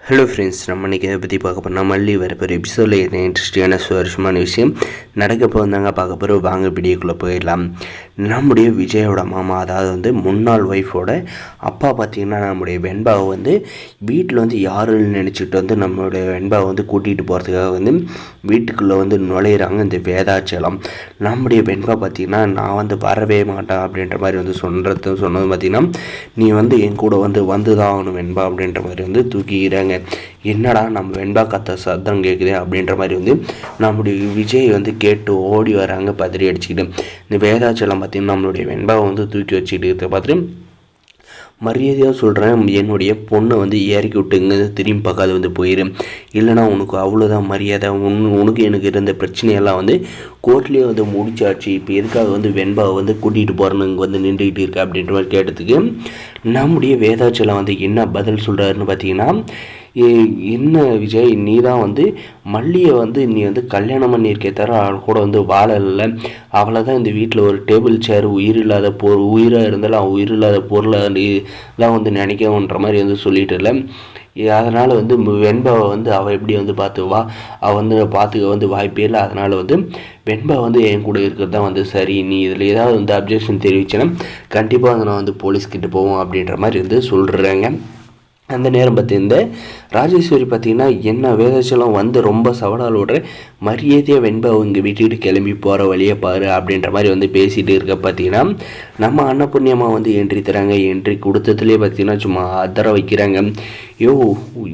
Hello friends, நம்ம இன்றைக்கி இதை பற்றி பார்க்க போனால் மல்லி வரப்போகிற எபிசோடில் என்ன இன்ட்ரெஸ்டிங்கான சுவாரஸ்யமான விஷயம் நடக்க போந்தாங்க பார்க்க போகிற. வாங்க வீடியோக்குள்ளே போயிடலாம். நம்முடைய விஜயோட மாமா, அதாவது முன்னாள் ஒய்ஃபோட அப்பா பார்த்திங்கன்னா நம்முடைய வெண்பாவை வீட்டில் யாருன்னு நினச்சிட்டு நம்மளுடைய வெண்பாவை கூட்டிகிட்டு போகிறதுக்காக வீட்டுக்குள்ளே நுழையிறாங்க இந்த வேதாச்சலம். நம்முடைய வெண்பா பார்த்திங்கன்னா நான் வரவே மாட்டேன் அப்படின்ற மாதிரி சொன்னது பார்த்திங்கன்னா, நீ என் கூட வந்து தான் ஆகணும் வெண்பா அப்படின்ற மாதிரி தூக்கிக்கிறாங்க. என்னடா நம்ம வெண்பா கத்த சத்தம் கேட்குது அப்படின்ற மாதிரி நம்முடைய விஜய் கேட்டு ஓடி வராங்க பதறி அடிச்சுக்கிட்டு. இந்த வேதாச்சலம் பார்த்திங்கன்னா நம்மளுடைய வெண்பாவை தூக்கி வச்சுக்கிட்டு பார்த்துட்டு, மரியாதையாக சொல்கிறேன், என்னுடைய பொண்ணை இறக்கி விட்டுங்க, திரும்பி பார்க்காது போயிரு, இல்லைனா உனக்கு அவ்வளோதான் மரியாதை. உனக்கு எனக்கு இருந்த பிரச்சனையெல்லாம் கோர்ட்லேயே முடிச்சாச்சு. இப்போ எதுக்காக வெண்பாவை கூட்டிகிட்டு போகிறேன்னு இங்கே நின்றுக்கிட்டு இருக்கா அப்படின்ற மாதிரி கேட்டதுக்கு நம்முடைய வேதாச்சலம் என்ன பதில் சொல்கிறாருன்னு பார்த்தீங்கன்னா, என்ன விஜய், நீ தான் மல்லியை நீ கல்யாணம் பண்ணியிருக்கே தவிர அவள் கூட வாழலை. அவளை தான் இந்த வீட்டில் ஒரு டேபிள் சேர் உயிரில்லாத உயிராக இருந்தாலும் அவள் உயிரில்லாத பொருளாக நினைக்கணுன்ற மாதிரி சொல்லிட்டு இல்லை. அதனால் வெண்பாவை அவள் எப்படி பார்த்துவா, அவள் பார்த்துக்க வாய்ப்பே இல்லை. அதனால் வெண்பா என் கூட இருக்கிறது தான் சரி. நீ இதில் ஏதாவது அப்ஜெக்ஷன் தெரிவிச்சேன்னா கண்டிப்பாக நான் போலீஸ்கிட்ட போவோம் அப்படின்ற மாதிரி சொல்கிறாங்க. அந்த நேரம் பார்த்திருந்த ராஜேஸ்வரி பார்த்திங்கன்னா, என்ன வேதாச்சலம் ரொம்ப சவடால் விடுற, மரியாதையாக வெண்பாவை இங்கே விட்டுட்டு கிளம்பி போகிற வழியை பாரு அப்படின்ற மாதிரி பேசிகிட்டு இருக்க. பார்த்திங்கன்னா நம்ம அன்னபுண்ணியம்மா என்ட்ரி தராங்க. என்ட்ரி கொடுத்ததுலேயே பார்த்திங்கன்னா சும்மா அதர வைக்கிறாங்க. யோ,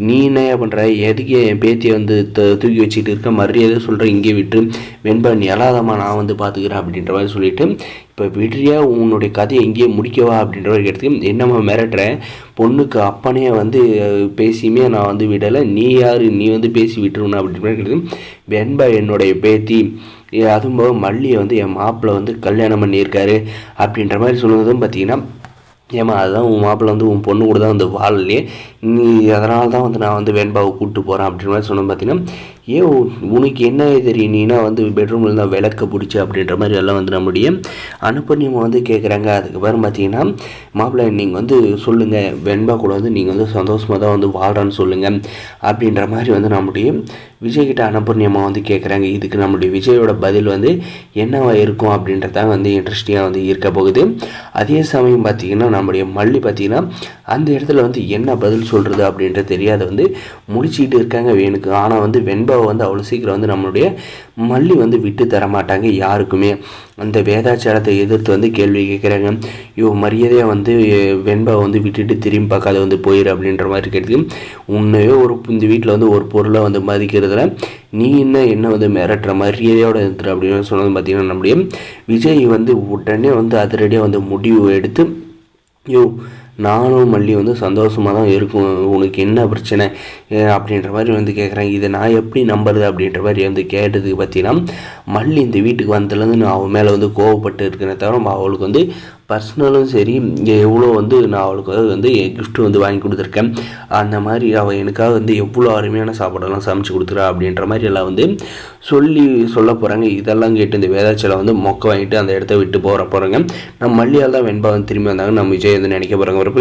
நீ என்ன பண்ணுற, எதுக்கு என் பேத்தியை தூக்கி வச்சுட்டு இருக்க, மரியாதை சொல்கிறேன் இங்கே விட்டு வெண்பா நீ எல்லாதம்மா நான் பார்த்துக்கிறேன் அப்படின்ற மாதிரி சொல்லிவிட்டு, இப்போ விடுறியா உன்னுடைய கதையை எங்கேயே முடிக்கவா அப்படின்ற மாதிரி கேட்டதுக்கு, என்னம்மா மிரட்டுறேன், பொண்ணுக்கு அப்பனே பேசியுமே நான் விடலை, நீ யார் நீ பேசி விட்டுருணும் அப்படின்ற மாதிரி கேட்டது. வெண்பா என்னுடைய பேத்தி, அதுவும் போக மல்லியை என் மாப்பிள்ளை கல்யாணம் பண்ணியிருக்காரு அப்படின்ற மாதிரி சொன்னதும் பார்த்திங்கன்னா, ஏமா அதுதான் உன் மாப்பிள்ளை உன் பொண்ணு கூட தான் வாழலையே, நீ அதனால தான் நான் வெண்பாவை கூப்பிட்டு போகிறேன் அப்படின்ற மாதிரி சொன்னோம். பார்த்தீங்கன்னா, உனக்கு என்ன தெரியும், நீனா பெட்ரூமில் தான் விளக்க பிடிச்சி அப்படின்ற மாதிரி எல்லாம் நம்முடைய அனுப்பணியமாக கேட்குறாங்க. அதுக்கப்புறம் பார்த்தீங்கன்னா, மாப்பிள்ளை நீங்கள் சொல்லுங்கள், வெண்பா கூட நீங்கள் சந்தோஷமாக தான் வாழ்கிறான்னு சொல்லுங்கள் அப்படின்ற மாதிரி நம்முடைய விஜய்கிட்ட அனுப்பணியமாக கேட்குறாங்க. இதுக்கு நம்முடைய விஜயோட பதில் என்னவா இருக்கும் அப்படின்றதான் இன்ட்ரெஸ்டிங்காக இருக்க போகுது. அதே சமயம் பார்த்திங்கன்னா நம்முடைய மல்லி பார்த்திங்கன்னா அந்த இடத்துல என்ன பதில் சொல்கிறது அப்படின்ற தெரியாத முடிச்சுக்கிட்டு இருக்காங்க வேணுக்கு. ஆனால் வெண்பாவை அவ்வளோ சீக்கிரம் நம்மளுடைய மல்லி விட்டு தர மாட்டாங்க யாருக்குமே. அந்த வேதாச்சாரத்தை எதிர்த்து கேள்வி கேட்குறாங்க. மரியாதையாக வெண்பாவை விட்டுட்டு திரும்பி பார்க்காத போயிரு அப்படின்ற மாதிரி கேட்டு, உன்னையோ இந்த வீட்டில் ஒரு பொருளை மதிக்கிறதுல நீ என்ன மிரட்டுற, மரியாதையோட இருந்துரு அப்படின்னு சொன்னது பார்த்திங்கன்னா நம்முடைய விஜய் உடனே அதிரடியாக முடிவு எடுத்து, நானும் மல்லி சந்தோஷமாக தான் இருக்கும், உனக்கு என்ன பிரச்சனை அப்படின்ற மாதிரி கேட்குறேன். இதை நான் எப்படி நம்புறது அப்படின்ற மாதிரி கேட்டதுக்கு பார்த்தீங்கன்னா, மல்லி இந்த வீட்டுக்கு வந்ததுலேருந்து நான் அவன் மேலே கோவப்பட்டு இருக்கிறேன் தவிர அவளுக்கு பர்சனலும் சரி எவ்வளோ நான் அவளுக்கு கிஃப்ட்டு வாங்கி கொடுத்துருக்கேன். அந்த மாதிரி அவள் எனக்காக எவ்வளோ அருமையான சாப்பாடெல்லாம் சமைச்சு கொடுத்துறா அப்படின்ற மாதிரி எல்லாம் சொல்ல போகிறாங்க. இதெல்லாம் கேட்டு இந்த வேதாச்சலம் மொக்க வாங்கிட்டு அந்த இடத்த விட்டு போகிறாங்க. நம்ம மல்லியால் தான் வெண்பா திரும்பி வந்தாங்க. நம்ம விஜய் நினைக்க போகிறாங்க. ஒரு